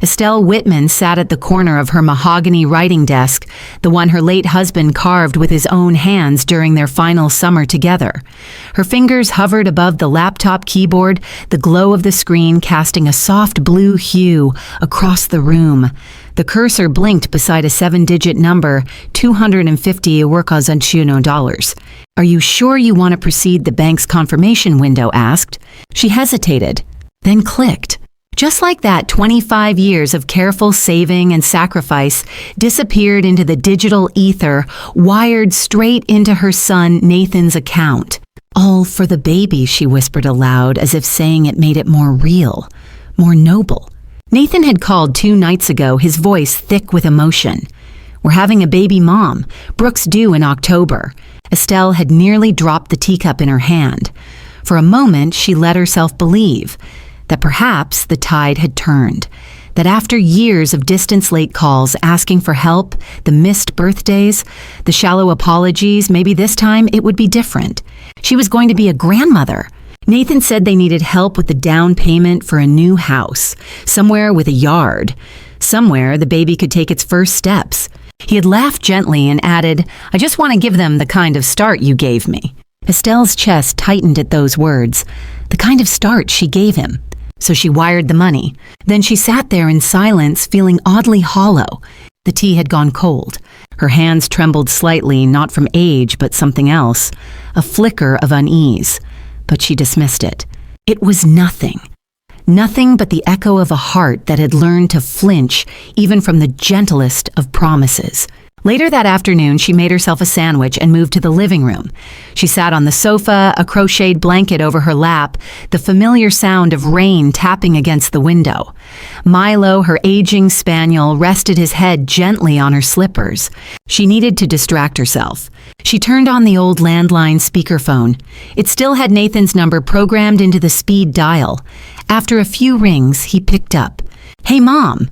Estelle Whitman sat at the corner of her mahogany writing desk, the one her late husband carved with his own hands during their final summer together. Her fingers hovered above the laptop keyboard, the glow of the screen casting a soft blue hue across the room. The cursor blinked beside a 7-digit number, $250. Are you sure you want to proceed? The bank's confirmation window asked. She hesitated, then clicked. Just like that, 25 years of careful saving and sacrifice disappeared into the digital ether, wired straight into her son Nathan's account. All for the baby, she whispered aloud, as if saying it made it more real, more noble. Nathan had called 2 nights ago, his voice thick with emotion. We're having a baby, Mom. Brooke's due in October. Estelle had nearly dropped the teacup in her hand. For a moment, she let herself believe that perhaps the tide had turned, that after years of distance late calls asking for help, the missed birthdays, the shallow apologies, maybe this time it would be different. She was going to be a grandmother. Nathan said they needed help with the down payment for a new house, somewhere with a yard, somewhere the baby could take its first steps. He had laughed gently and added, I just want to give them the kind of start you gave me. Estelle's chest tightened at those words, the kind of start she gave him. So she wired the money. Then she sat there in silence, feeling oddly hollow. The tea had gone cold. Her hands trembled slightly, not from age, but something else, a flicker of unease. But she dismissed it. It was nothing. Nothing but the echo of a heart that had learned to flinch even from the gentlest of promises. Later that afternoon, she made herself a sandwich and moved to the living room. She sat on the sofa, a crocheted blanket over her lap, the familiar sound of rain tapping against the window. Milo, her aging spaniel, rested his head gently on her slippers. She needed to distract herself. She turned on the old landline speakerphone. It still had Nathan's number programmed into the speed dial. After a few rings, he picked up. Hey, Mom.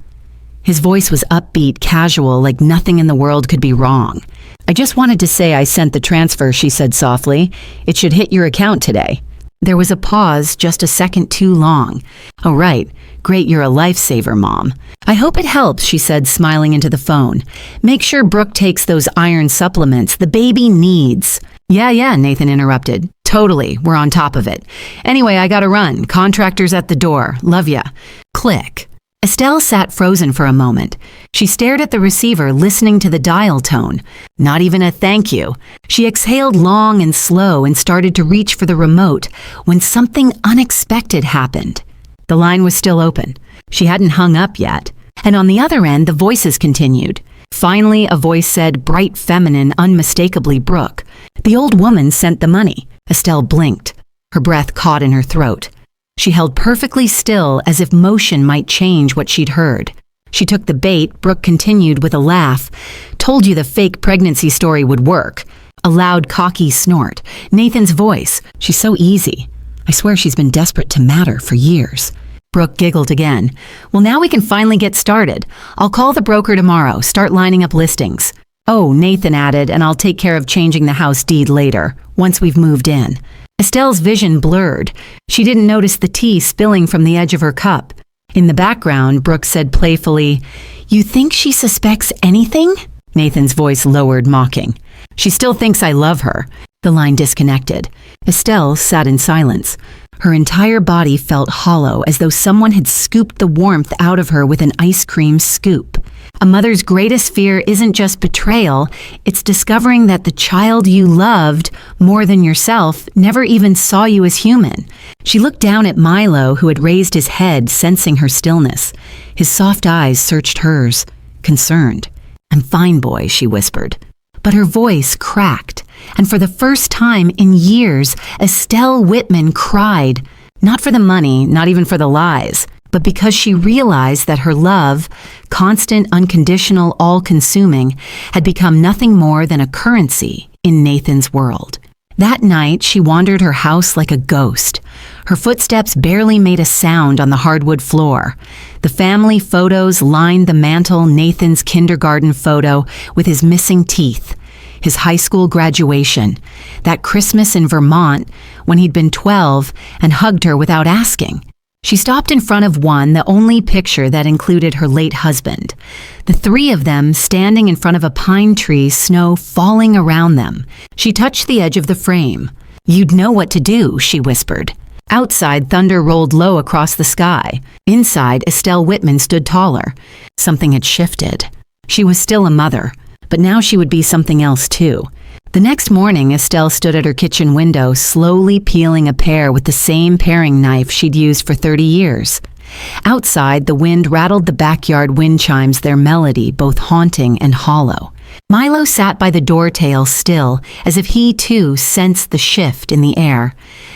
His voice was upbeat, casual, like nothing in the world could be wrong. I just wanted to say I sent the transfer, she said softly. It should hit your account today. There was a pause, just a second too long. Oh, right. Great, you're a lifesaver, Mom. I hope it helps, she said, smiling into the phone. Make sure Brooke takes those iron supplements the baby needs. Yeah, Nathan interrupted. Totally, we're on top of it. Anyway, I gotta run. Contractor's at the door. Love ya. Click. Estelle sat frozen for a moment. She stared at the receiver, listening to the dial tone. Not even a thank you. She exhaled long and slow and started to reach for the remote when something unexpected happened. The line was still open. She hadn't hung up yet. And on the other end, the voices continued. Finally, a voice said, bright feminine, unmistakably Brooke. The old woman sent the money. Estelle blinked. Her breath caught in her throat. She held perfectly still as if motion might change what she'd heard. She took the bait. Brooke continued with a laugh. Told you the fake pregnancy story would work. A loud, cocky snort. Nathan's voice. She's so easy. I swear she's been desperate to matter for years. Brooke giggled again. Well, now we can finally get started. I'll call the broker tomorrow, start lining up listings. Oh, Nathan added, and I'll take care of changing the house deed later, once we've moved in. Estelle's vision blurred. She didn't notice the tea spilling from the edge of her cup. In the background, Brooke said playfully, You think she suspects anything? Nathan's voice lowered, mocking. She still thinks I love her. The line disconnected. Estelle sat in silence. Her entire body felt hollow, as though someone had scooped the warmth out of her with an ice cream scoop. A mother's greatest fear isn't just betrayal, it's discovering that the child you loved more than yourself never even saw you as human. She looked down at Milo, who had raised his head, sensing her stillness. His soft eyes searched hers, concerned. I'm fine, boy, she whispered. But her voice cracked, and for the first time in years, Estelle Whitman cried, not for the money, not even for the lies, but because she realized that her love, constant, unconditional, all-consuming, had become nothing more than a currency in Nathan's world. That night, she wandered her house like a ghost. Her footsteps barely made a sound on the hardwood floor. The family photos lined the mantel, Nathan's kindergarten photo with his missing teeth, his high school graduation, that Christmas in Vermont when he'd been 12 and hugged her without asking. She stopped in front of one, the only picture that included her late husband. The three of them standing in front of a pine tree, snow falling around them. She touched the edge of the frame. "You'd know what to do," she whispered. Outside, thunder rolled low across the sky. Inside, Estelle Whitman stood taller. Something had shifted. She was still a mother, but now she would be something else too. The next morning, Estelle stood at her kitchen window, slowly peeling a pear with the same paring knife she'd used for 30 years. Outside, the wind rattled the backyard wind chimes, their melody both haunting and hollow. Milo sat by the door tail still, as if he too sensed the shift in the air.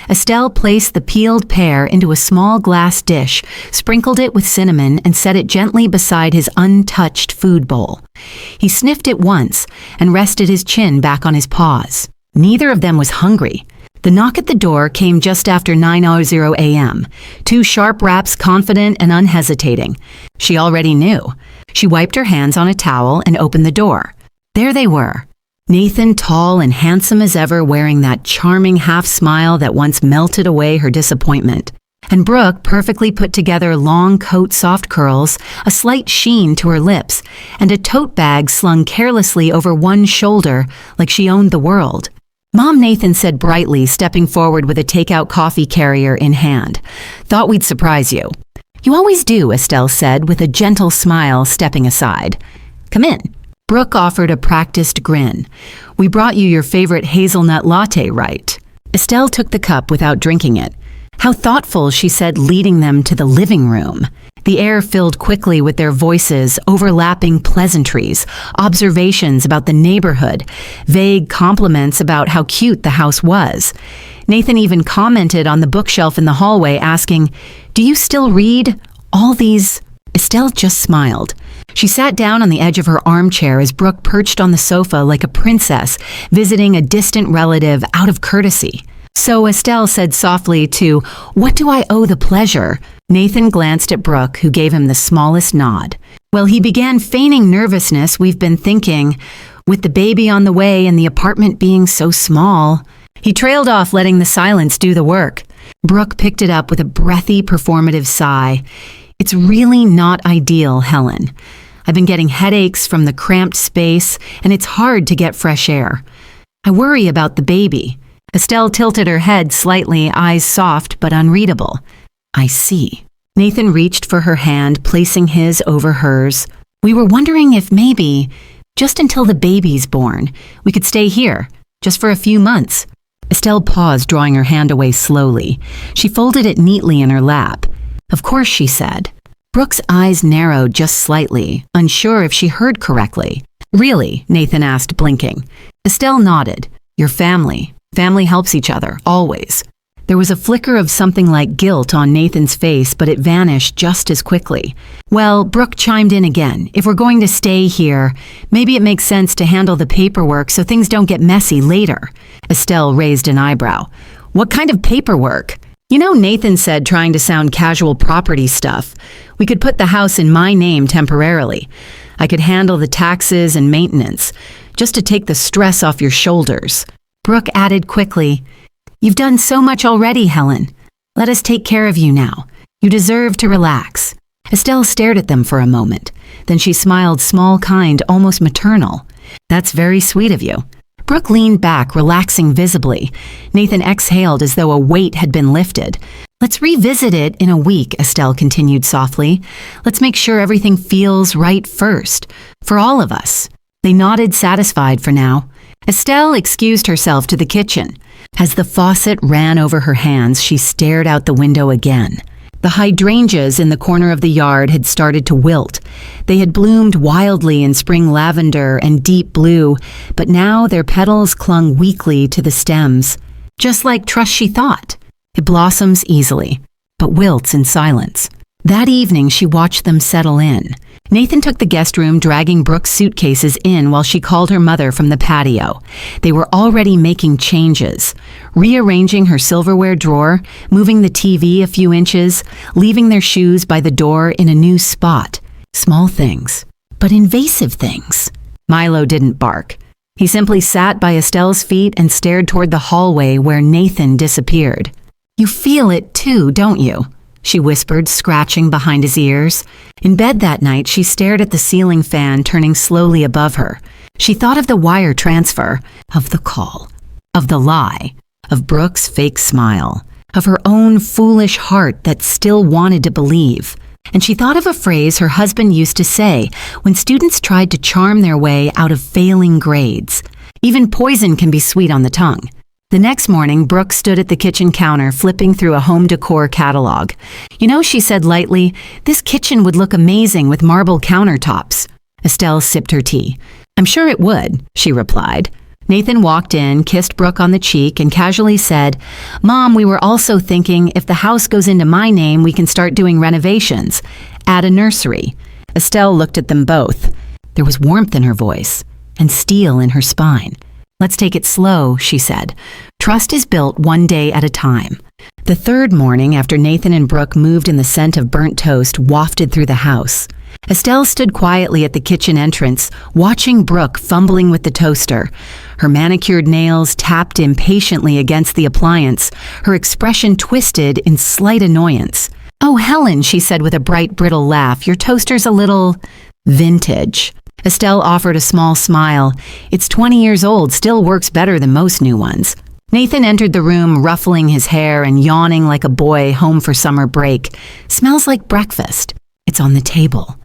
Estelle placed the peeled pear into a small glass dish, sprinkled it with cinnamon, and set it gently beside his untouched food bowl. He sniffed it once and rested his chin back on his paws. Neither of them was hungry. The knock at the door came just after 9:00 a.m. Two sharp raps, confident and unhesitating. She already knew. She wiped her hands on a towel and opened the door. There they were. Nathan, tall and handsome as ever, wearing that charming half-smile that once melted away her disappointment. And Brooke, perfectly put together, long coat, soft curls, a slight sheen to her lips, and a tote bag slung carelessly over one shoulder like she owned the world. "Mom," Nathan said brightly, stepping forward with a takeout coffee carrier in hand. "Thought we'd surprise you." "You always do," Estelle said with a gentle smile, stepping aside. "Come in." Brooke offered a practiced grin. "We brought you your favorite hazelnut latte, right?" Estelle took the cup without drinking it. "How thoughtful," she said, leading them to the living room. The air filled quickly with their voices, overlapping pleasantries, observations about the neighborhood, vague compliments about how cute the house was. Nathan even commented on the bookshelf in the hallway, asking, "Do you still read? All these—" Estelle just smiled. She sat down on the edge of her armchair as Brooke perched on the sofa like a princess, visiting a distant relative out of courtesy. So Estelle said softly to, "What do I owe the pleasure?" Nathan glanced at Brooke, who gave him the smallest nod. "Well," he began, feigning nervousness, "we've been thinking, with the baby on the way and the apartment being so small." He trailed off, letting the silence do the work. Brooke picked it up with a breathy, performative sigh. "It's really not ideal, Helen. I've been getting headaches from the cramped space, and it's hard to get fresh air. I worry about the baby." Estelle tilted her head slightly, eyes soft but unreadable. "I see." Nathan reached for her hand, placing his over hers. "We were wondering if maybe, just until the baby's born, we could stay here, just for a few months." Estelle paused, drawing her hand away slowly. She folded it neatly in her lap. "Of course," she said. Brooke's eyes narrowed just slightly, unsure if she heard correctly. "Really?" Nathan asked, blinking. Estelle nodded. "Your family. Family helps each other, always." There was a flicker of something like guilt on Nathan's face, but it vanished just as quickly. "Well," Brooke chimed in again, "if we're going to stay here, maybe it makes sense to handle the paperwork so things don't get messy later." Estelle raised an eyebrow. "What kind of paperwork?" "You know," Nathan said, trying to sound casual, property stuff. "We could put the house in my name temporarily. I could handle the taxes and maintenance, just to take the stress off your shoulders." Brooke added quickly, "You've done so much already, Helen. Let us take care of you now. You deserve to relax." Estelle stared at them for a moment. Then she smiled, small, kind, almost maternal. "That's very sweet of you." Brooke leaned back, relaxing visibly. Nathan exhaled as though a weight had been lifted. "Let's revisit it in a week," Estelle continued softly. "Let's make sure everything feels right first, for all of us." They nodded, satisfied for now. Estelle excused herself to the kitchen. As the faucet ran over her hands, she stared out the window again. The hydrangeas in the corner of the yard had started to wilt. They had bloomed wildly in spring lavender and deep blue, but now their petals clung weakly to the stems. Just like trust, she thought. It blossoms easily, but wilts in silence. That evening, she watched them settle in. Nathan took the guest room, dragging Brooke's suitcases in while she called her mother from the patio. They were already making changes, rearranging her silverware drawer, moving the TV a few inches, leaving their shoes by the door in a new spot. Small things, but invasive things. Milo didn't bark. He simply sat by Estelle's feet and stared toward the hallway where Nathan disappeared. "You feel it too, don't you?" she whispered, scratching behind his ears. In bed that night, she stared at the ceiling fan turning slowly above her. She thought of the wire transfer, of the call, of the lie, of Brooke's fake smile, of her own foolish heart that still wanted to believe. And she thought of a phrase her husband used to say when students tried to charm their way out of failing grades. Even poison can be sweet on the tongue. The next morning, Brooke stood at the kitchen counter flipping through a home decor catalog. You know, she said lightly, this kitchen would look amazing with marble countertops. Estelle sipped her tea. I'm sure it would, she replied. Nathan walked in, kissed Brooke on the cheek, and casually said, Mom, we were also thinking if the house goes into my name, we can start doing renovations. Add a nursery. Estelle looked at them both. There was warmth in her voice and steel in her spine. Let's take it slow, she said. Trust is built one day at a time. The third morning, after Nathan and Brooke moved and the scent of burnt toast wafted through the house, Estelle stood quietly at the kitchen entrance, watching Brooke fumbling with the toaster. Her manicured nails tapped impatiently against the appliance, her expression twisted in slight annoyance. Oh, Helen, she said with a bright, brittle laugh, your toaster's a little vintage. Estelle offered a small smile. It's 20 years old, still works better than most new ones. Nathan entered the room, ruffling his hair and yawning like a boy home for summer break. Smells like breakfast. It's on the table,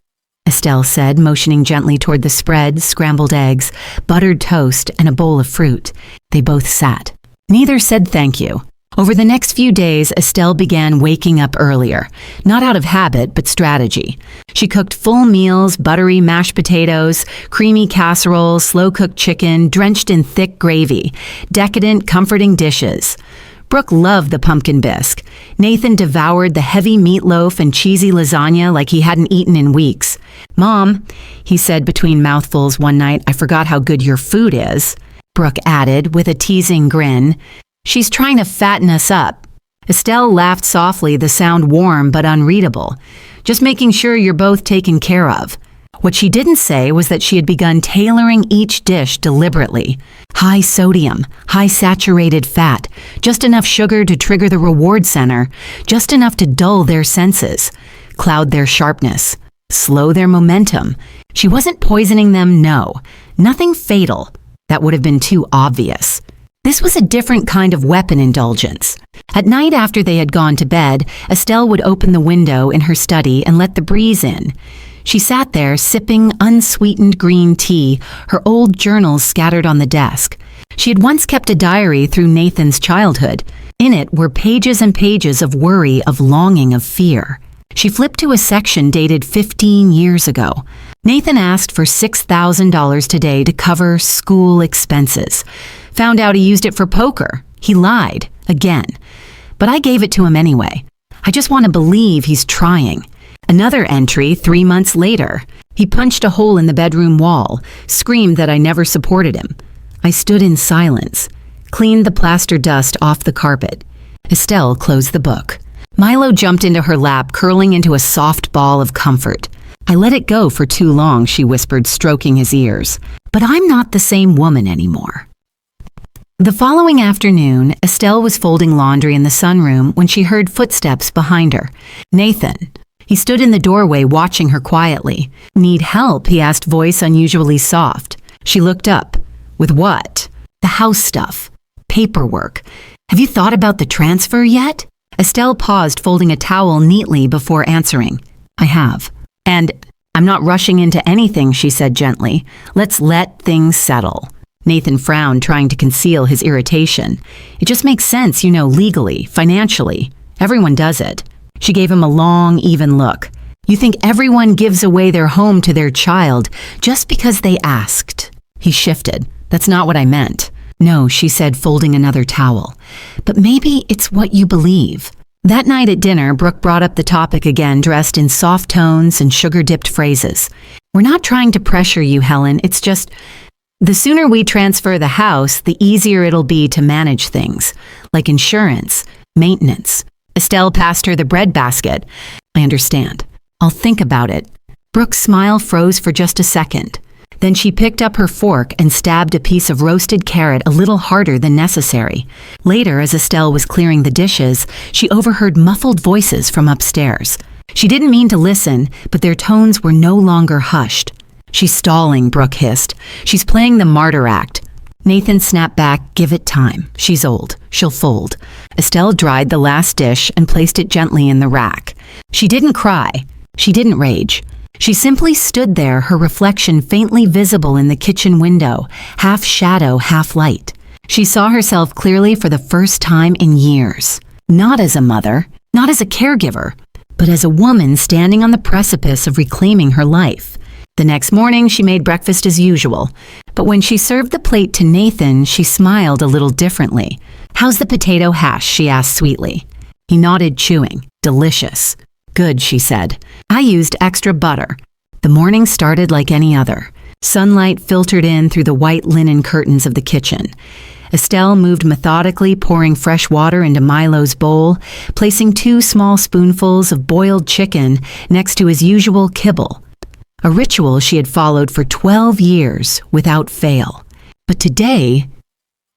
Estelle said, motioning gently toward the spread, scrambled eggs, buttered toast, and a bowl of fruit. They both sat. Neither said thank you. Over the next few days, Estelle began waking up earlier, not out of habit, but strategy. She cooked full meals, buttery mashed potatoes, creamy casseroles, slow-cooked chicken, drenched in thick gravy, decadent, comforting dishes. Brooke loved the pumpkin bisque. Nathan devoured the heavy meatloaf and cheesy lasagna like he hadn't eaten in weeks. Mom, he said between mouthfuls one night, I forgot how good your food is. Brooke added with a teasing grin. She's trying to fatten us up. Estelle laughed softly, the sound warm but unreadable. Just making sure you're both taken care of. What she didn't say was that she had begun tailoring each dish deliberately. High sodium, high saturated fat, just enough sugar to trigger the reward center, just enough to dull their senses, cloud their sharpness, slow their momentum. She wasn't poisoning them, no. Nothing fatal. That would have been too obvious. This was a different kind of weapon indulgence. At night after they had gone to bed, Estelle would open the window in her study and let the breeze in. She sat there sipping unsweetened green tea, her old journals scattered on the desk. She had once kept a diary through Nathan's childhood. In it were pages and pages of worry, of longing, of fear. She flipped to a section dated 15 years ago. Nathan asked for $6,000 today to cover school expenses. Found out he used it for poker. He lied, again. But I gave it to him anyway. I just want to believe he's trying. Another entry 3 months later. He punched a hole in the bedroom wall, screamed that I never supported him. I stood in silence, cleaned the plaster dust off the carpet. Estelle closed the book. Milo jumped into her lap, curling into a soft ball of comfort. I let it go for too long, she whispered, stroking his ears. But I'm not the same woman anymore. The following afternoon, Estelle was folding laundry in the sunroom when she heard footsteps behind her. Nathan. He stood in the doorway watching her quietly. Need help? He asked, voice unusually soft. She looked up. With what? The house stuff. Paperwork. Have you thought about the transfer yet? Estelle paused, folding a towel neatly before answering. I have. And I'm not rushing into anything, she said gently. Let's let things settle. Nathan frowned, trying to conceal his irritation. It just makes sense, legally, financially. Everyone does it. She gave him a long, even look. You think everyone gives away their home to their child just because they asked. He shifted. That's not what I meant. No, she said, folding another towel. But maybe it's what you believe. That night at dinner, Brooke brought up the topic again, dressed in soft tones and sugar-dipped phrases. We're not trying to pressure you, Helen. It's just, the sooner we transfer the house, the easier it'll be to manage things, like insurance, maintenance. Estelle passed her the bread basket. I understand. I'll think about it. Brooke's smile froze for just a second. Then she picked up her fork and stabbed a piece of roasted carrot a little harder than necessary. Later, as Estelle was clearing the dishes, she overheard muffled voices from upstairs. She didn't mean to listen, but their tones were no longer hushed. "She's stalling," Brooke hissed. "She's playing the martyr act." Nathan snapped back, "Give it time. She's old. She'll fold." Estelle dried the last dish and placed it gently in the rack. She didn't cry. She didn't rage. She simply stood there, her reflection faintly visible in the kitchen window, half shadow, half light. She saw herself clearly for the first time in years. Not as a mother, not as a caregiver, but as a woman standing on the precipice of reclaiming her life. The next morning, she made breakfast as usual, but when she served the plate to Nathan, she smiled a little differently. "How's the potato hash?" she asked sweetly. He nodded, chewing. "Delicious." "Good," she said. "I used extra butter." The morning started like any other. Sunlight filtered in through the white linen curtains of the kitchen. Estelle moved methodically, pouring fresh water into Milo's bowl, placing 2 small spoonfuls of boiled chicken next to his usual kibble. A ritual she had followed for 12 years without fail. But today,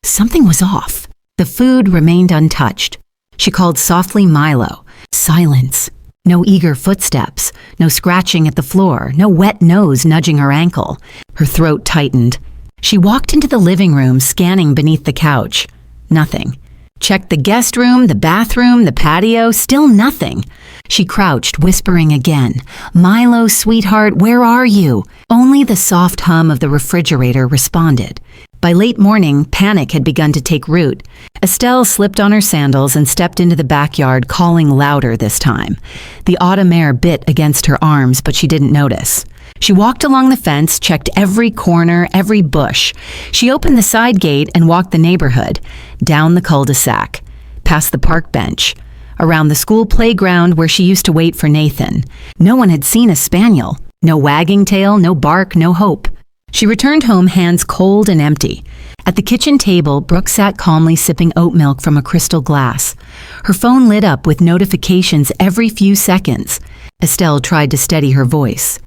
something was off. The food remained untouched. She called softly Milo. Silence. No eager footsteps. No scratching at the floor. No wet nose nudging her ankle. Her throat tightened. She walked into the living room, scanning beneath the couch. Nothing. Checked the guest room, the bathroom, the patio, still nothing. She crouched, whispering again, "Milo, sweetheart, where are you?" Only the soft hum of the refrigerator responded. By late morning, panic had begun to take root. Estelle slipped on her sandals and stepped into the backyard, calling louder this time. The autumn air bit against her arms, but she didn't notice. She walked along the fence, checked every corner, every bush. She opened the side gate and walked the neighborhood, down the cul-de-sac, past the park bench, around the school playground where she used to wait for Nathan. No one had seen a spaniel. No wagging tail, no bark, no hope. She returned home, hands cold and empty. At the kitchen table, Brooke sat calmly sipping oat milk from a crystal glass. Her phone lit up with notifications every few seconds. Estelle tried to steady her voice.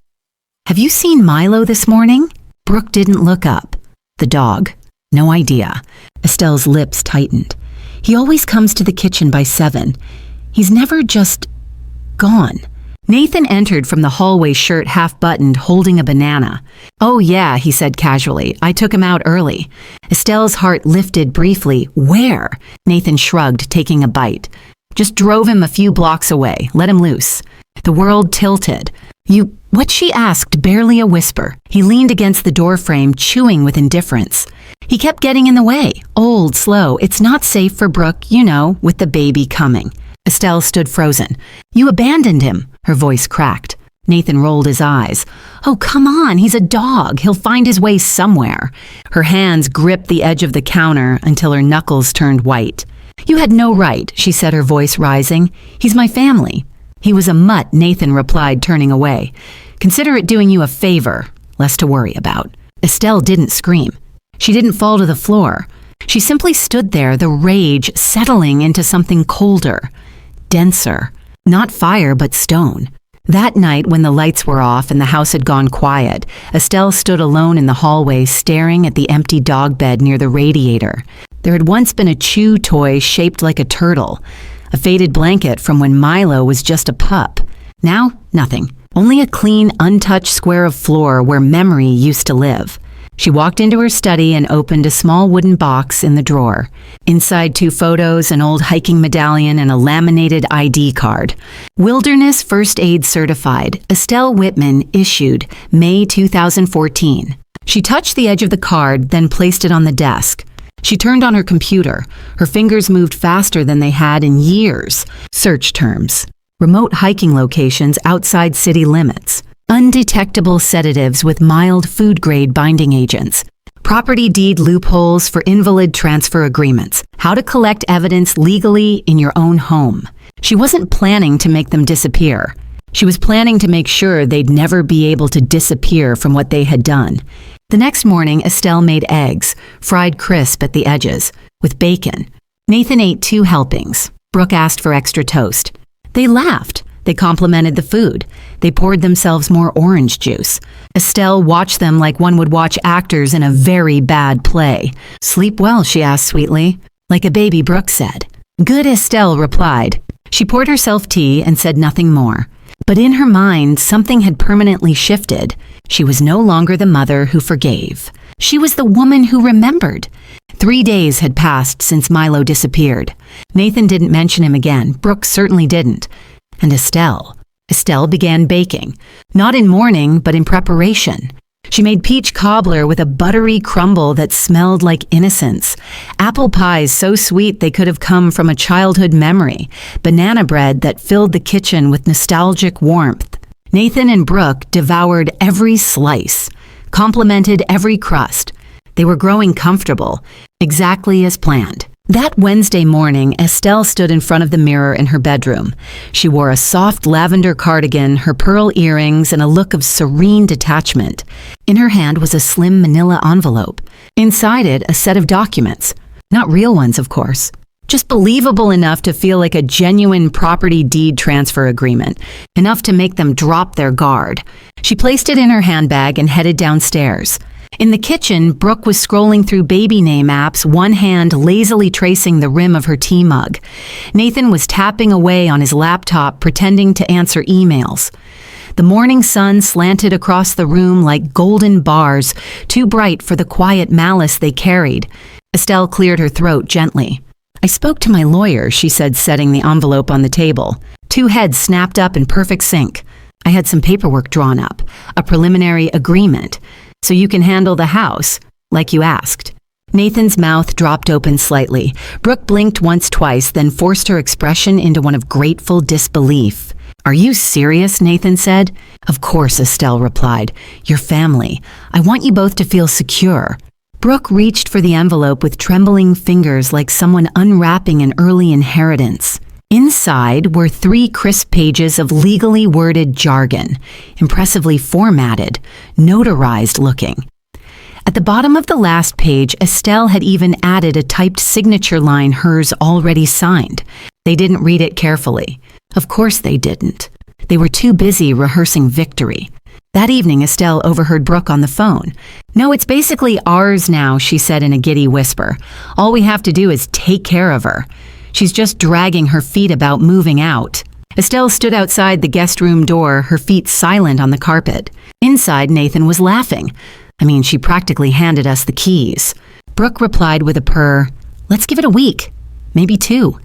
"Have you seen Milo this morning?" Brooke didn't look up. "The dog?" "No idea." Estelle's lips tightened. "He always comes to the kitchen by 7. He's never just gone." Nathan entered from the hallway, shirt half-buttoned, holding a banana. "Oh yeah," he said casually. "I took him out early." Estelle's heart lifted briefly. "Where?" Nathan shrugged, taking a bite. "Just drove him a few blocks away. Let him loose." The world tilted. What she asked, barely a whisper. He leaned against the doorframe, chewing with indifference. He kept getting in the way. Old, slow. It's not safe for Brooke, with the baby coming. Estelle stood frozen. "You abandoned him." Her voice cracked. Nathan rolled his eyes. "Oh, come on. He's a dog. He'll find his way somewhere." Her hands gripped the edge of the counter until her knuckles turned white. "You had no right," she said, her voice rising. "He's my family." "He was a mutt," Nathan replied, turning away. "Consider it doing you a favor, less to worry about." Estelle didn't scream. She didn't fall to the floor. She simply stood there, the rage settling into something colder, denser. Not fire, but stone. That night, when the lights were off and the house had gone quiet, Estelle stood alone in the hallway, staring at the empty dog bed near the radiator. There had once been a chew toy shaped like a turtle, a faded blanket from when Milo was just a pup. Now, nothing. Only a clean, untouched square of floor where memory used to live. She walked into her study and opened a small wooden box in the drawer. Inside, 2 photos, an old hiking medallion, and a laminated ID card. Wilderness First Aid Certified, Estelle Whitman, issued, May 2014. She touched the edge of the card, then placed it on the desk. She turned on her computer. Her fingers moved faster than they had in years. Search terms. Remote hiking locations outside city limits. Undetectable sedatives with mild food-grade binding agents. Property deed loopholes for invalid transfer agreements. How to collect evidence legally in your own home. She wasn't planning to make them disappear. She was planning to make sure they'd never be able to disappear from what they had done. The next morning, Estelle made eggs, fried crisp at the edges, with bacon. Nathan ate 2 helpings. Brooke asked for extra toast. They laughed. They complimented the food. They poured themselves more orange juice. Estelle watched them like one would watch actors in a very bad play. "Sleep well," she asked sweetly. "Like a baby," Brooke said. "Good," Estelle replied. She poured herself tea and said nothing more. But in her mind, something had permanently shifted. She was no longer the mother who forgave. She was the woman who remembered. 3 days had passed since Milo disappeared. Nathan didn't mention him again. Brooke certainly didn't. And Estelle began baking. Not in mourning, but in preparation. She made peach cobbler with a buttery crumble that smelled like innocence. Apple pies so sweet they could have come from a childhood memory. Banana bread that filled the kitchen with nostalgic warmth. Nathan and Brooke devoured every slice, complimented every crust. They were growing comfortable, exactly as planned. That Wednesday morning, Estelle stood in front of the mirror in her bedroom. She wore a soft lavender cardigan, her pearl earrings, and a look of serene detachment. In her hand was a slim manila envelope. Inside it, a set of documents. Not real ones, of course. Just believable enough to feel like a genuine property deed transfer agreement. Enough to make them drop their guard. She placed it in her handbag and headed downstairs. In the kitchen, Brooke was scrolling through baby name apps, one hand lazily tracing the rim of her tea mug. Nathan was tapping away on his laptop, pretending to answer emails. The morning sun slanted across the room like golden bars, too bright for the quiet malice they carried. Estelle cleared her throat gently. "I spoke to my lawyer," she said, setting the envelope on the table. 2 heads snapped up in perfect sync. "I had some paperwork drawn up, a preliminary agreement. So you can handle the house, like you asked." Nathan's mouth dropped open slightly. Brooke blinked once, twice, then forced her expression into one of grateful disbelief. "Are you serious?" Nathan said. "Of course," Estelle replied. "Your family. I want you both to feel secure." Brooke reached for the envelope with trembling fingers like someone unwrapping an early inheritance. Inside were 3 crisp pages of legally worded jargon, impressively formatted, notarized looking. At the bottom of the last page, Estelle had even added a typed signature line, hers already signed. They didn't read it carefully. Of course they didn't. They were too busy rehearsing victory. That evening, Estelle overheard Brooke on the phone. "No, it's basically ours now," she said in a giddy whisper. "All we have to do is take care of her. She's just dragging her feet about moving out." Estelle stood outside the guest room door, her feet silent on the carpet. Inside, Nathan was laughing. "I mean, she practically handed us the keys." Brooke replied with a purr, "Let's give it a week, maybe 2.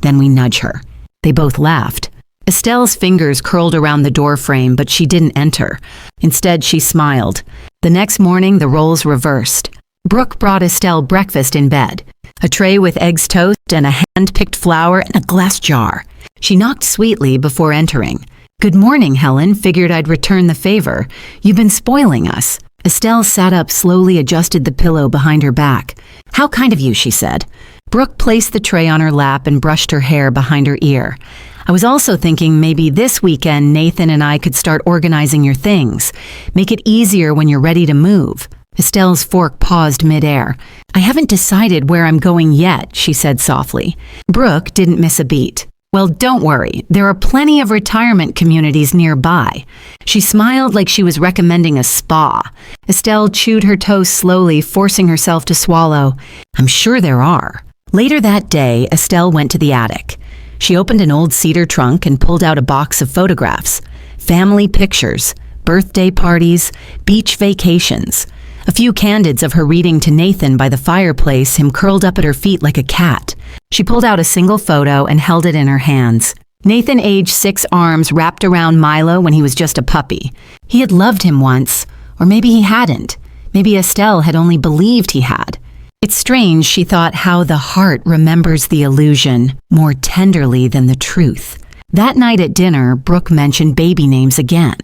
Then we nudge her." They both laughed. Estelle's fingers curled around the door frame, but she didn't enter. Instead, she smiled. The next morning, the roles reversed. Brooke brought Estelle breakfast in bed. A tray with eggs toast and a hand-picked flower and a glass jar. She knocked sweetly before entering. "Good morning, Helen. Figured I'd return the favor. You've been spoiling us." Estelle sat up, slowly adjusted the pillow behind her back. "How kind of you," she said. Brooke placed the tray on her lap and brushed her hair behind her ear. "I was also thinking maybe this weekend Nathan and I could start organizing your things. Make it easier when you're ready to move." Estelle's fork paused midair. "I haven't decided where I'm going yet," she said softly. Brooke didn't miss a beat. "Well, don't worry. There are plenty of retirement communities nearby." She smiled like she was recommending a spa. Estelle chewed her toast slowly, forcing herself to swallow. "I'm sure there are." Later that day, Estelle went to the attic. She opened an old cedar trunk and pulled out a box of photographs. Family pictures, birthday parties, beach vacations. A few candids of her reading to Nathan by the fireplace, him curled up at her feet like a cat. She pulled out a single photo and held it in her hands. Nathan, aged 6, arms wrapped around Milo when he was just a puppy. He had loved him once, or maybe he hadn't. Maybe Estelle had only believed he had. It's strange, she thought, how the heart remembers the illusion more tenderly than the truth. That night at dinner, Brooke mentioned baby names again.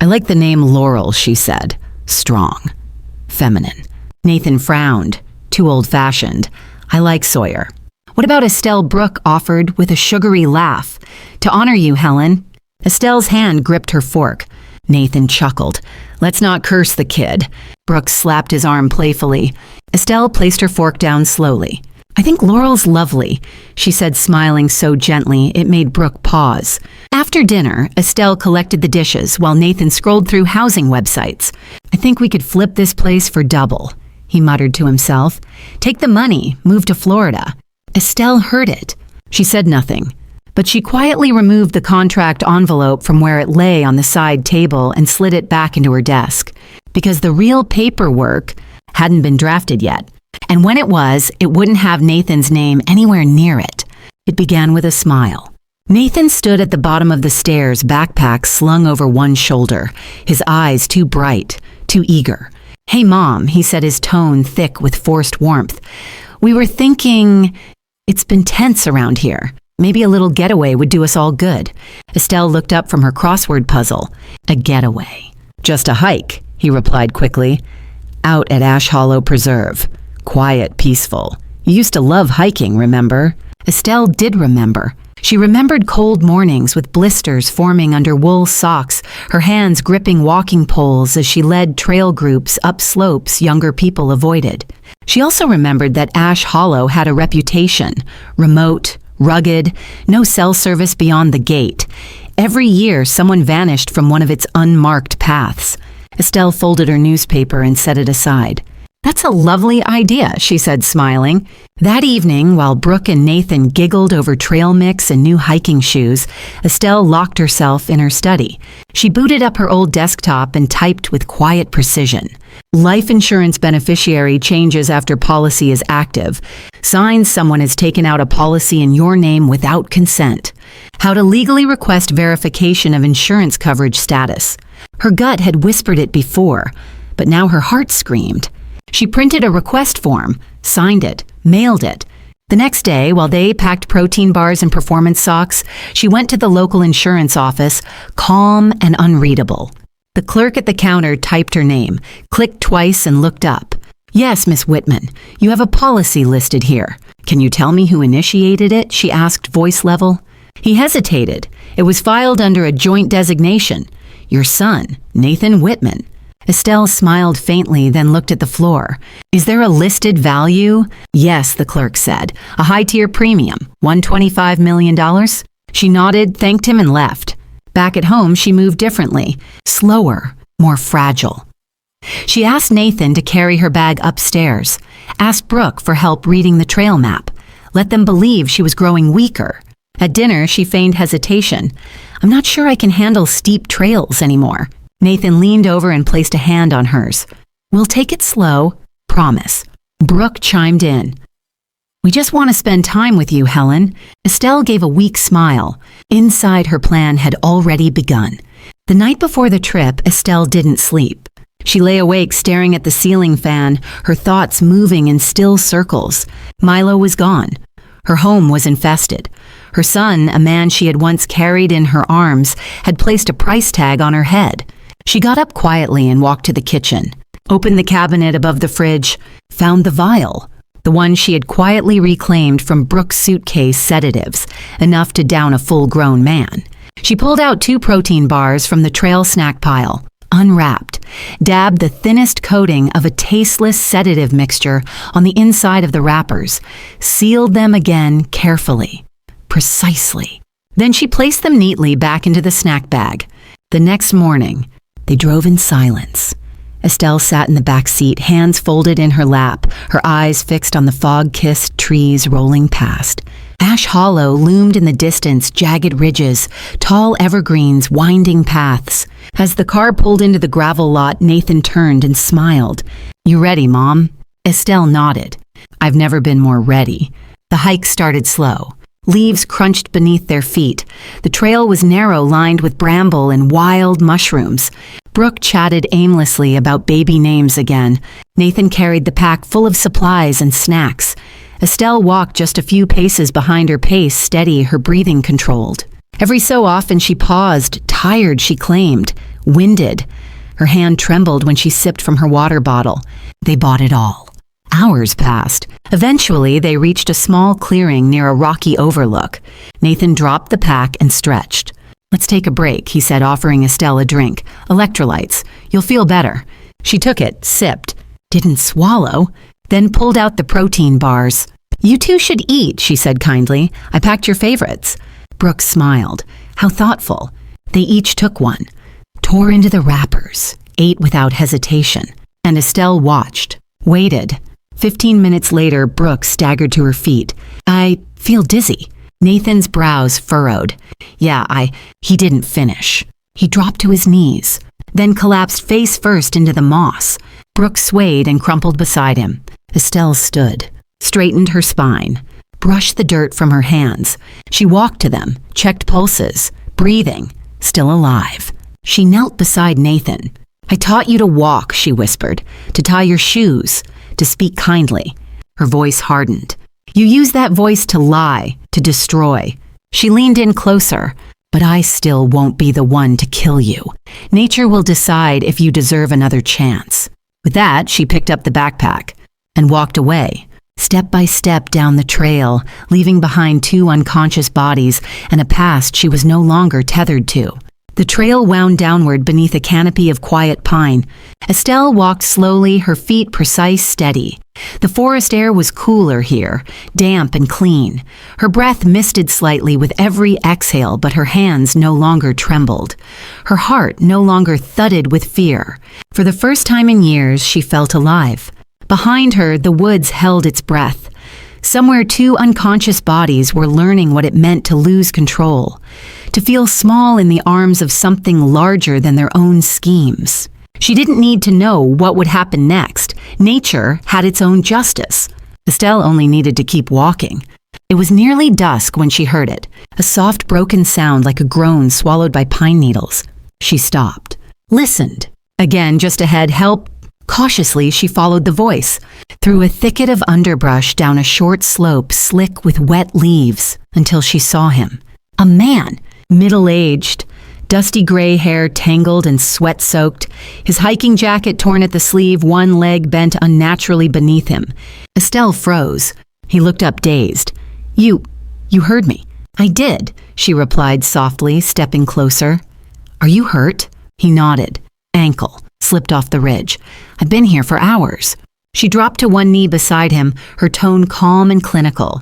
"I like the name Laurel," she said. "Strong. Feminine." Nathan frowned. "Too old-fashioned. I like Sawyer." "What about Estelle?" Brooke offered with a sugary laugh. "To honor you, Helen." Estelle's hand gripped her fork. Nathan chuckled. "Let's not curse the kid." Brooke slapped his arm playfully. Estelle placed her fork down slowly. I think Laurel's lovely, she said, smiling so gently it made Brooke pause. After dinner, Estelle collected the dishes while Nathan scrolled through housing websites. I think we could flip this place for double, he muttered to himself. Take the money, move to Florida. Estelle heard it. She said nothing, but she quietly removed the contract envelope from where it lay on the side table and slid it back into her desk, because the real paperwork hadn't been drafted yet. And when it was, it wouldn't have Nathan's name anywhere near it. It began with a smile. Nathan stood at the bottom of the stairs, backpack slung over one shoulder, his eyes too bright, too eager. Hey, Mom, he said, his tone thick with forced warmth. We were thinking, it's been tense around here. Maybe a little getaway would do us all good. Estelle looked up from her crossword puzzle. A getaway. Just a hike, he replied quickly. Out at Ash Hollow Preserve. Quiet, peaceful. You used to love hiking, remember? Estelle did remember. She remembered cold mornings with blisters forming under wool socks, her hands gripping walking poles as she led trail groups up slopes younger people avoided. She also remembered that Ash Hollow had a reputation, remote, rugged, no cell service beyond the gate. Every year, someone vanished from one of its unmarked paths. Estelle folded her newspaper and set it aside. That's a lovely idea, she said, smiling. That evening, while Brooke and Nathan giggled over trail mix and new hiking shoes, Estelle locked herself in her study. She booted up her old desktop and typed with quiet precision. Life insurance beneficiary changes after policy is active. Signs someone has taken out a policy in your name without consent. How to legally request verification of insurance coverage status. Her gut had whispered it before, but now her heart screamed. She printed a request form, signed it, mailed it. The next day, while they packed protein bars and performance socks, she went to the local insurance office, calm and unreadable. The clerk at the counter typed her name, clicked twice and looked up. Yes, Miss Whitman, you have a policy listed here. Can you tell me who initiated it? She asked, voice level. He hesitated. It was filed under a joint designation. Your son, Nathan Whitman. Estelle smiled faintly, then looked at the floor. Is there a listed value? Yes, the clerk said. A high-tier premium, $125 million. She nodded, thanked him, and left. Back at home, she moved differently, slower, more fragile. She asked Nathan to carry her bag upstairs, asked Brooke for help reading the trail map, let them believe she was growing weaker. At dinner, she feigned hesitation. I'm not sure I can handle steep trails anymore. Nathan leaned over and placed a hand on hers. We'll take it slow, promise. Brooke chimed in. We just want to spend time with you, Helen. Estelle gave a weak smile. Inside, her plan had already begun. The night before the trip, Estelle didn't sleep. She lay awake staring at the ceiling fan, her thoughts moving in still circles. Milo was gone. Her home was infested. Her son, a man she had once carried in her arms, had placed a price tag on her head. She got up quietly and walked to the kitchen, opened the cabinet above the fridge, found the vial, the one she had quietly reclaimed from Brooke's suitcase sedatives, enough to down a full-grown man. She pulled out 2 protein bars from the trail snack pile, unwrapped, dabbed the thinnest coating of a tasteless sedative mixture on the inside of the wrappers, sealed them again carefully, precisely. Then she placed them neatly back into the snack bag. The next morning, they drove in silence. Estelle sat in the back seat, hands folded in her lap, her eyes fixed on the fog-kissed trees rolling past. Ash Hollow loomed in the distance, jagged ridges, tall evergreens, winding paths. As the car pulled into the gravel lot, Nathan turned and smiled. You ready, Mom? Estelle nodded. I've never been more ready. The hike started slow. Leaves crunched beneath their feet. The trail was narrow, lined with bramble and wild mushrooms. Brooke chatted aimlessly about baby names again. Nathan carried the pack full of supplies and snacks. Estelle walked just a few paces behind her pace, steady, her breathing controlled. Every so often she paused, tired, she claimed, winded. Her hand trembled when she sipped from her water bottle. They bought it all. Hours passed. Eventually, they reached a small clearing near a rocky overlook. Nathan dropped the pack and stretched. Let's take a break, he said, offering Estelle a drink. Electrolytes. You'll feel better. She took it, sipped, didn't swallow, then pulled out the protein bars. "You two should eat," she said kindly. "I packed your favorites." Brooke smiled. How thoughtful. They each took one, tore into the wrappers, ate without hesitation, and Estelle watched, waited. 15 minutes later, Brooke staggered to her feet. "I feel dizzy." Nathan's brows furrowed. He didn't finish. He dropped to his knees, then collapsed face first into the moss. Brooke swayed and crumpled beside him. Estelle stood, straightened her spine, brushed the dirt from her hands. She walked to them, checked pulses, breathing, still alive. She knelt beside Nathan. "I taught you to walk," she whispered, "to tie your shoes, to speak kindly." Her voice hardened. "You use that voice to lie, to destroy." She leaned in closer. "But I still won't be the one to kill you. Nature will decide if you deserve another chance." With that, she picked up the backpack and walked away, step by step down the trail, leaving behind 2 unconscious bodies and a past she was no longer tethered to. The trail wound downward beneath a canopy of quiet pine. Estelle walked slowly, her feet precise, steady. The forest air was cooler here, damp and clean. Her breath misted slightly with every exhale, but her hands no longer trembled. Her heart no longer thudded with fear. For the first time in years, she felt alive. Behind her, the woods held its breath. Somewhere 2 unconscious bodies were learning what it meant to lose control, to feel small in the arms of something larger than their own schemes. She didn't need to know what would happen next. Nature had its own justice. Estelle only needed to keep walking. It was nearly dusk when she heard it, a soft broken sound like a groan swallowed by pine needles. She stopped, listened. Again, just ahead, help. Cautiously, she followed the voice, through a thicket of underbrush down a short slope slick with wet leaves, until she saw him. A man, middle-aged, dusty gray hair tangled and sweat-soaked, his hiking jacket torn at the sleeve, one leg bent unnaturally beneath him. Estelle froze. He looked up dazed. You heard me." "I did," she replied softly, stepping closer. "Are you hurt?" He nodded. "Ankle. Slipped off the ridge. I've been here for hours." She dropped to one knee beside him, her tone calm and clinical.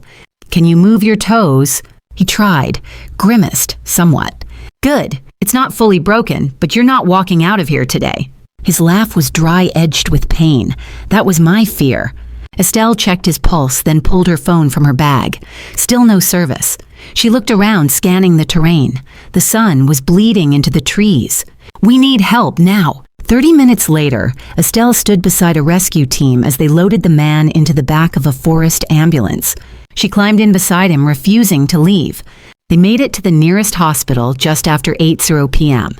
"Can you move your toes?" He tried, grimaced somewhat. "Good. It's not fully broken, but you're not walking out of here today." His laugh was dry-edged with pain. That was my fear. Estelle checked his pulse, then pulled her phone from her bag. Still no service. She looked around, scanning the terrain. The sun was bleeding into the trees. "We need help now." 30 minutes later, Estelle stood beside a rescue team as they loaded the man into the back of a forest ambulance. She climbed in beside him, refusing to leave. They made it to the nearest hospital just after 8:00 p.m.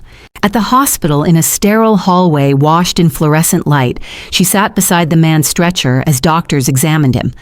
At the hospital, in a sterile hallway washed in fluorescent light, she sat beside the man's stretcher as doctors examined him.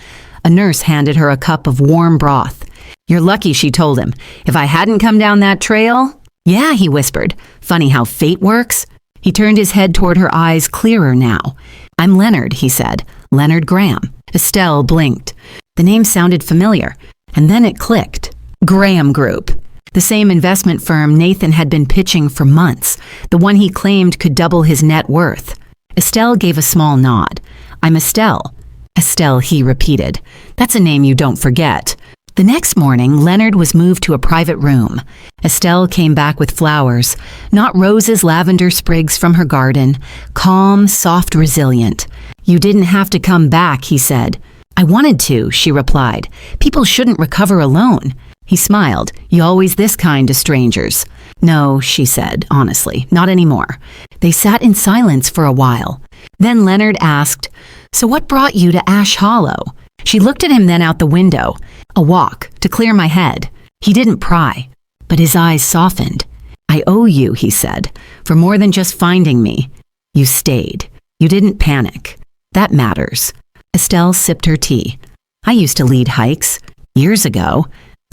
A nurse handed her a cup of warm broth. "You're lucky," she told him. "If I hadn't come down that trail..." "Yeah," he whispered. "Funny how fate works." He turned his head toward her, eyes clearer now. "I'm Leonard," he said. "Leonard Graham." Estelle blinked. The name sounded familiar, and then it clicked. Graham Group. The same investment firm Nathan had been pitching for months, the one he claimed could double his net worth. Estelle gave a small nod. "I'm Estelle." "Estelle," he repeated. "That's a name you don't forget." The next morning, Leonard was moved to a private room. Estelle came back with flowers, not roses, lavender sprigs from her garden, calm, soft, resilient. "You didn't have to come back," he said. "I wanted to," she replied. "People shouldn't recover alone." He smiled. "You always this kind to strangers." "No," she said, honestly, "not anymore." They sat in silence for a while. Then Leonard asked, "So what brought you to Ash Hollow?" She looked at him, then out the window. "A walk, to clear my head." He didn't pry, but his eyes softened. "I owe you," he said, "for more than just finding me. You stayed. You didn't panic. That matters." Estelle sipped her tea. "I used to lead hikes. Years ago.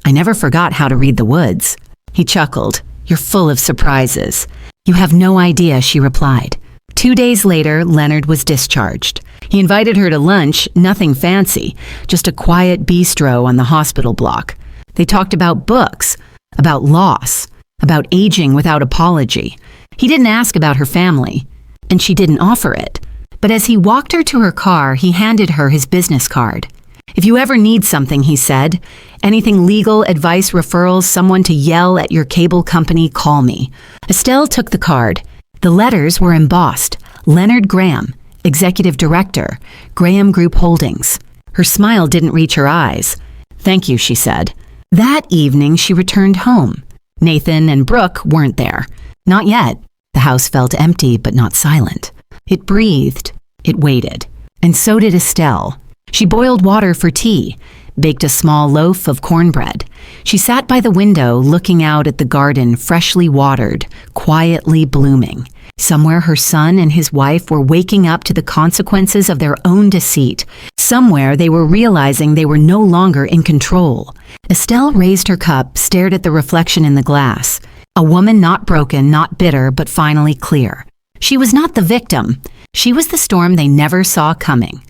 I never forgot how to read the woods." He chuckled. "You're full of surprises." "You have no idea," she replied. 2 days later, Leonard was discharged. He invited her to lunch, nothing fancy, just a quiet bistro on the hospital block. They talked about books, about loss, about aging without apology. He didn't ask about her family, and she didn't offer it. But as he walked her to her car, he handed her his business card. If you ever need something, he said, anything legal, advice, referrals, someone to yell at your cable company, call me. Estelle took the card. The letters were embossed. Leonard Graham, Executive Director, Graham Group Holdings. Her smile didn't reach her eyes. Thank you, she said. That evening, she returned home. Nathan and Brooke weren't there. Not yet. The house felt empty but not silent. It breathed. It waited. And so did Estelle. She boiled water for tea, baked a small loaf of cornbread. She sat by the window looking out at the garden, freshly watered, quietly blooming. Somewhere her son and his wife were waking up to the consequences of their own deceit. Somewhere they were realizing they were no longer in control. Estelle raised her cup, stared at the reflection in the glass. A woman not broken, not bitter, but finally clear. She was not the victim. She was the storm they never saw coming.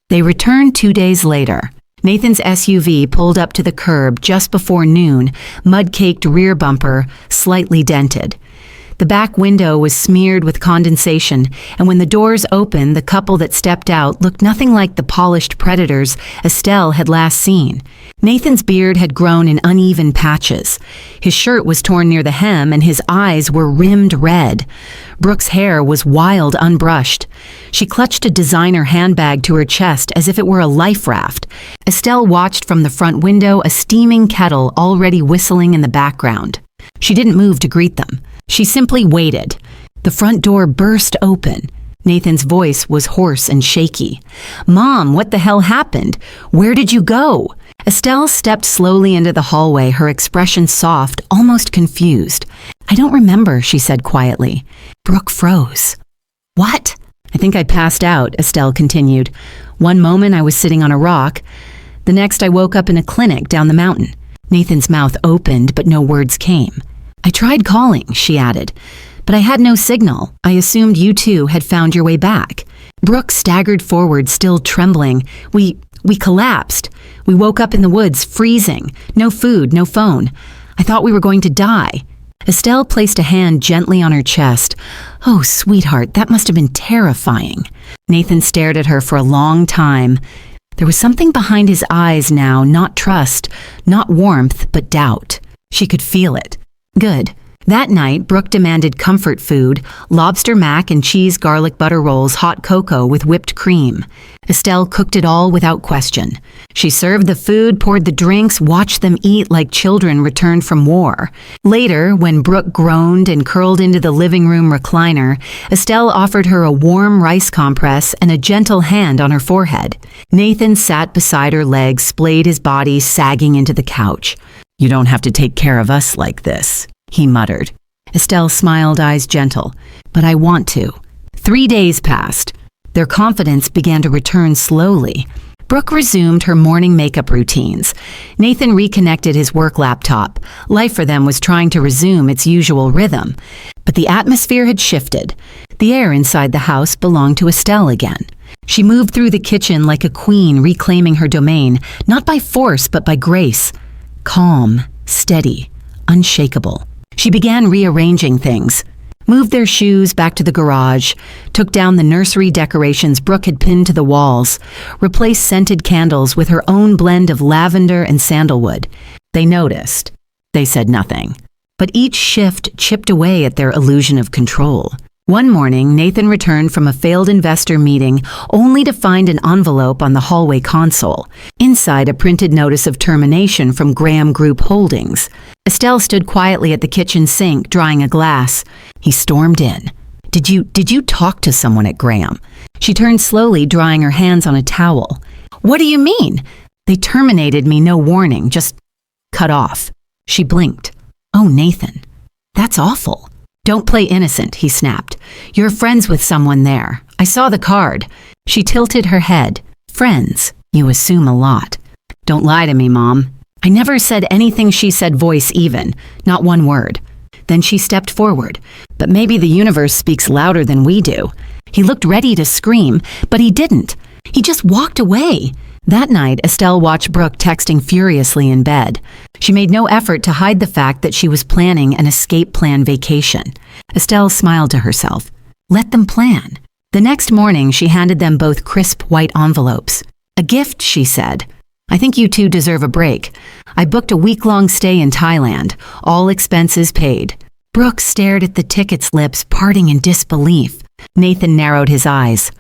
They returned 2 days later. Nathan's SUV pulled up to the curb just before noon, mud-caked rear bumper, slightly dented. The back window was smeared with condensation, and when the doors opened, the couple that stepped out looked nothing like the polished predators Estelle had last seen. Nathan's beard had grown in uneven patches. His shirt was torn near the hem, and his eyes were rimmed red. Brooke's hair was wild, unbrushed. She clutched a designer handbag to her chest as if it were a life raft. Estelle watched from the front window, a steaming kettle already whistling in the background. She didn't move to greet them. She simply waited. The front door burst open. Nathan's voice was hoarse and shaky. "Mom, what the hell happened? Where did you go?" Estelle stepped slowly into the hallway, her expression soft, almost confused. "I don't remember," she said quietly. Brooke froze. "What?" "I think I passed out," Estelle continued. "One moment I was sitting on a rock. The next I woke up in a clinic down the mountain." Nathan's mouth opened, but no words came. "I tried calling," she added, "but I had no signal. I assumed you two had found your way back." Brooke staggered forward, still trembling. We collapsed. We woke up in the woods, freezing. No food, no phone. I thought we were going to die." Estelle placed a hand gently on her chest. "Oh, sweetheart, that must have been terrifying." Nathan stared at her for a long time. There was something behind his eyes now, not trust, not warmth, but doubt. She could feel it. Good. That night, Brooke demanded comfort food, lobster mac and cheese garlic butter rolls, hot cocoa with whipped cream. Estelle cooked it all without question. She served the food, poured the drinks, watched them eat like children returned from war. Later, when Brooke groaned and curled into the living room recliner, Estelle offered her a warm rice compress and a gentle hand on her forehead. Nathan sat beside her legs, splayed his body, sagging into the couch. "You don't have to take care of us like this," he muttered. Estelle smiled, eyes gentle. "But I want to." 3 days passed. Their confidence began to return slowly. Brooke resumed her morning makeup routines. Nathan reconnected his work laptop. Life for them was trying to resume its usual rhythm. But the atmosphere had shifted. The air inside the house belonged to Estelle again. She moved through the kitchen like a queen, reclaiming her domain, not by force but by grace. Calm, steady, unshakable. She began rearranging things, moved their shoes back to the garage, took down the nursery decorations Brooke had pinned to the walls, replaced scented candles with her own blend of lavender and sandalwood. They noticed. They said nothing. But each shift chipped away at their illusion of control. One morning, Nathan returned from a failed investor meeting only to find an envelope on the hallway console. Inside, a printed notice of termination from Graham Group Holdings. Estelle stood quietly at the kitchen sink, drying a glass. He stormed in. Did you talk to someone at Graham?" She turned slowly, drying her hands on a towel. "What do you mean?" "They terminated me, no warning, just cut off." She blinked. "Oh, Nathan, that's awful." "Don't play innocent," he snapped. "You're friends with someone there. I saw the card." She tilted her head. "Friends, you assume a lot." "Don't lie to me, Mom." "I never said anything," she said, voice even. Not one word. Then she stepped forward. "But maybe the universe speaks louder than we do." He looked ready to scream, but he didn't. He just walked away. That night, Estelle watched Brooke texting furiously in bed. She made no effort to hide the fact that she was planning an escape plan vacation. Estelle smiled to herself. Let them plan. The next morning, she handed them both crisp white envelopes. "A gift," she said. I think you two deserve a break. I booked a week-long stay in Thailand, all expenses paid. Brooke stared at the ticket slips, parting in disbelief. Nathan narrowed his eyes.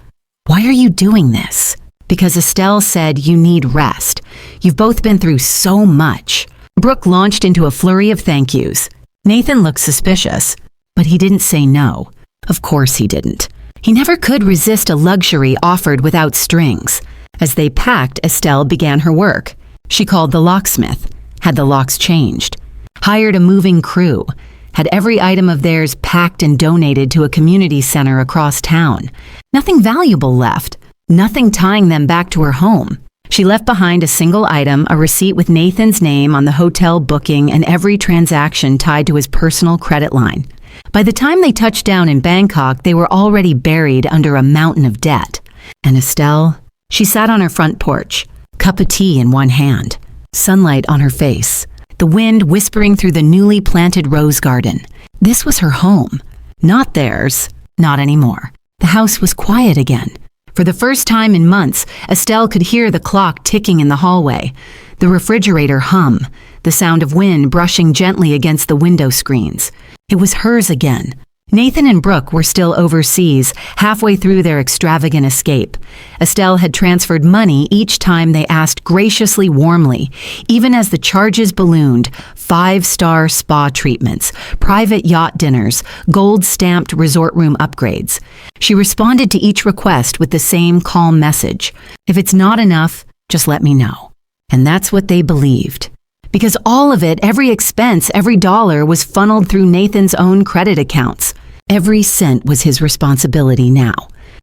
Why are you doing this? Because Estelle said you need rest. You've both been through so much. Brooke launched into a flurry of thank yous. Nathan looked suspicious, but he didn't say no. Of course he didn't. He never could resist a luxury offered without strings. As they packed, Estelle began her work. She called the locksmith, had the locks changed, hired a moving crew, had every item of theirs packed and donated to a community center across town. Nothing valuable left, nothing tying them back to her home. She left behind a single item, a receipt with Nathan's name on the hotel booking and every transaction tied to his personal credit line. By the time they touched down in Bangkok, they were already buried under a mountain of debt. And Estelle, she sat on her front porch, cup of tea in one hand, sunlight on her face, the wind whispering through the newly planted rose garden. This was her home, not theirs, not anymore. The house was quiet again. For the first time in months, Estelle could hear the clock ticking in the hallway, the refrigerator hum, the sound of wind brushing gently against the window screens. It was hers again. Nathan and Brooke were still overseas, halfway through their extravagant escape. Estelle had transferred money each time they asked graciously warmly, even as the charges ballooned: 5-star spa treatments, private yacht dinners, gold-stamped resort room upgrades. She responded to each request with the same calm message: if it's not enough, just let me know. And that's what they believed. Because all of it, every expense, every dollar was funneled through Nathan's own credit accounts. Every cent was his responsibility now,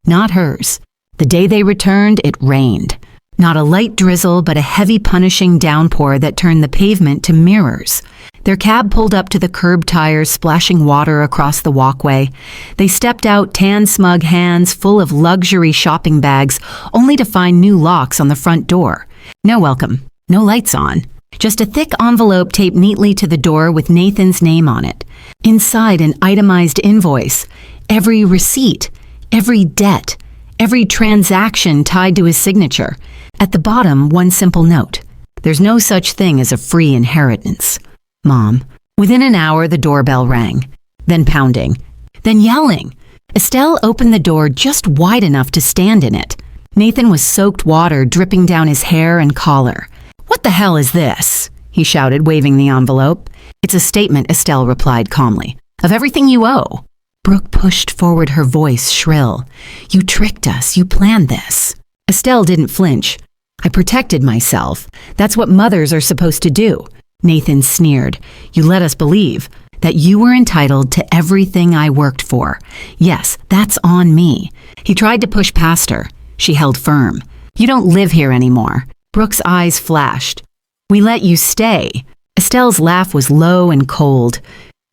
not hers. The day they returned, it rained. Not a light drizzle, but a heavy punishing downpour that turned the pavement to mirrors. Their cab pulled up to the curb tires, splashing water across the walkway. They stepped out, tan-smug hands full of luxury shopping bags, only to find new locks on the front door. No welcome, no lights on. Just a thick envelope taped neatly to the door with Nathan's name on it. Inside, an itemized invoice. Every receipt, every debt, every transaction tied to his signature. At the bottom, one simple note: there's no such thing as a free inheritance. Mom. Within an hour, the doorbell rang. Then pounding. Then yelling. Estelle opened the door just wide enough to stand in it. Nathan was soaked water dripping down his hair and collar. "What the hell is this?" he shouted, waving the envelope. "It's a statement," Estelle replied calmly, "of everything you owe." Brooke pushed forward, her voice shrill. "You tricked us. You planned this." Estelle didn't flinch. "I protected myself. That's what mothers are supposed to do." Nathan sneered. "You let us believe that you were entitled to everything I worked for. Yes, that's on me." He tried to push past her. She held firm. "You don't live here anymore." Brooke's eyes flashed. "We let you stay." Estelle's laugh was low and cold.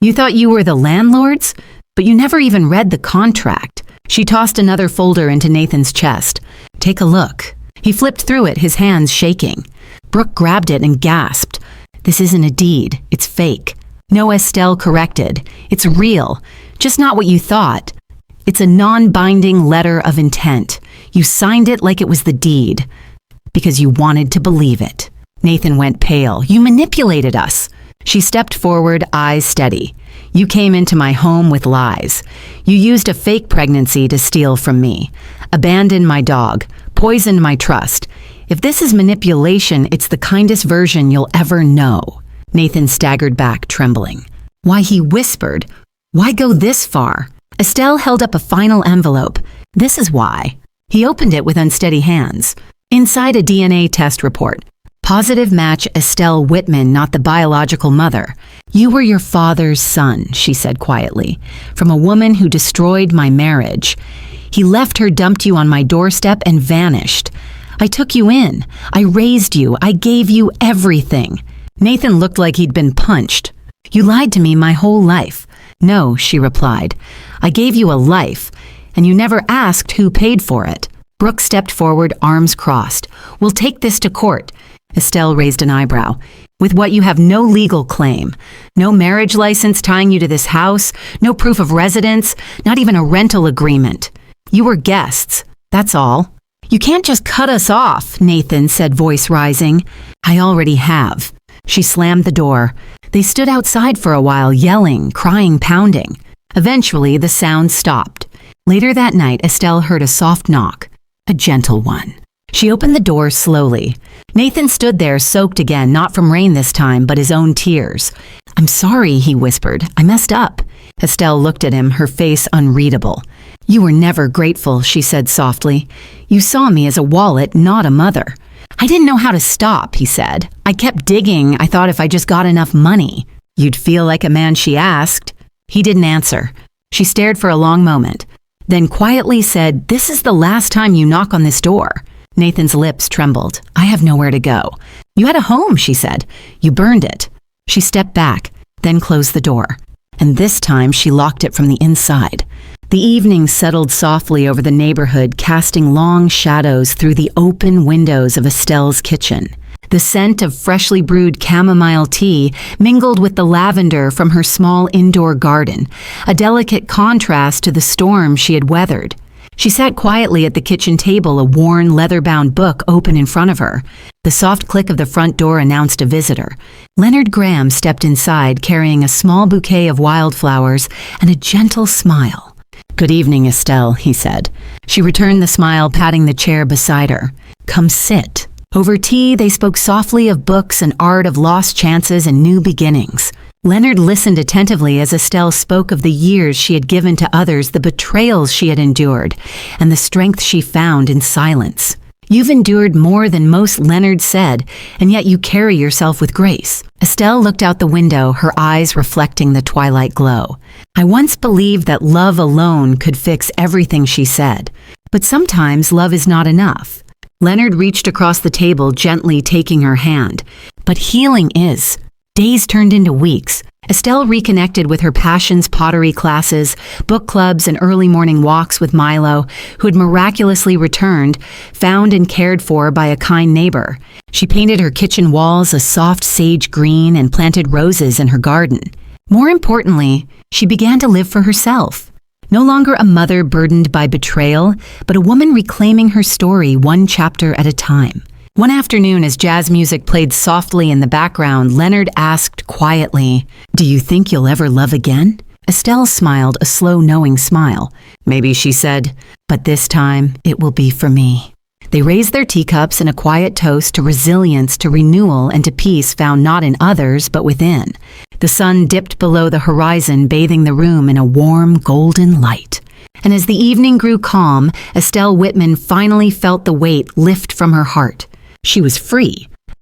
"You thought you were the landlords? But you never even read the contract." She tossed another folder into Nathan's chest. "Take a look." He flipped through it, his hands shaking. Brooke grabbed it and gasped. "This isn't a deed. It's fake." "No," Estelle corrected. "It's real. Just not what you thought. It's a non-binding letter of intent. You signed it like it was the deed. Because you wanted to believe it." Nathan went pale. "You manipulated us." She stepped forward, eyes steady. "You came into my home with lies. You used a fake pregnancy to steal from me, abandoned my dog, poisoned my trust. If this is manipulation, it's the kindest version you'll ever know." Nathan staggered back, trembling. "Why," he whispered, "why go this far?" Estelle held up a final envelope. "This is why." He opened it with unsteady hands. Inside, a DNA test report. Positive match: Estelle Whitman, not the biological mother. "You were your father's son," she said quietly, "from a woman who destroyed my marriage. He left her, dumped you on my doorstep, and vanished. I took you in. I raised you. I gave you everything." Nathan looked like he'd been punched. "You lied to me my whole life." "No," she replied. "I gave you a life, and you never asked who paid for it." Brooke stepped forward, arms crossed. "We'll take this to court." Estelle raised an eyebrow. "With what you have no legal claim. No marriage license tying you to this house, no proof of residence, not even a rental agreement. You were guests, that's all. You can't just cut us off, Nathan said, voice rising. I already have. She slammed the door. They stood outside for a while, yelling, crying, pounding. Eventually, the sound stopped. Later that night, Estelle heard a soft knock, a gentle one. She opened the door slowly. Nathan stood there, soaked again, not from rain this time, but his own tears. I'm sorry, he whispered. I messed up. Estelle looked at him, her face unreadable. You were never grateful, she said softly. You saw me as a wallet, not a mother. I didn't know how to stop, he said. I kept digging. I thought if I just got enough money. You'd feel like a man, she asked. He didn't answer. She stared for a long moment, then quietly said, This is the last time you knock on this door. Nathan's lips trembled. I have nowhere to go. You had a home, she said. You burned it. She stepped back, then closed the door. And this time she locked it from the inside. The evening settled softly over the neighborhood, casting long shadows through the open windows of Estelle's kitchen. The scent of freshly brewed chamomile tea mingled with the lavender from her small indoor garden, a delicate contrast to the storm she had weathered. She sat quietly at the kitchen table, a worn, leather-bound book open in front of her. The soft click of the front door announced a visitor. Leonard Graham stepped inside, carrying a small bouquet of wildflowers and a gentle smile. Good evening, Estelle, he said. She returned the smile, patting the chair beside her. Come sit. Over tea, they spoke softly of books and art, of lost chances and new beginnings. Leonard listened attentively as Estelle spoke of the years she had given to others, the betrayals she had endured, and the strength she found in silence. You've endured more than most, Leonard said, and yet you carry yourself with grace. Estelle looked out the window, her eyes reflecting the twilight glow. I once believed that love alone could fix everything, she said, but sometimes love is not enough. Leonard reached across the table, gently taking her hand. But healing is. Days turned into weeks. Estelle reconnected with her passions, pottery classes, book clubs, and early morning walks with Milo, who had miraculously returned, found and cared for by a kind neighbor. She painted her kitchen walls a soft sage green and planted roses in her garden. More importantly, she began to live for herself. No longer a mother burdened by betrayal, but a woman reclaiming her story one chapter at a time. One afternoon, as jazz music played softly in the background, Leonard asked quietly, Do you think you'll ever love again? Estelle smiled, a slow, knowing smile. Maybe, she said, but this time it will be for me. They raised their teacups in a quiet toast to resilience, to renewal, and to peace found not in others, but within. The sun dipped below the horizon, bathing the room in a warm, golden light. And as the evening grew calm, Estelle Whitman finally felt the weight lift from her heart. She was free.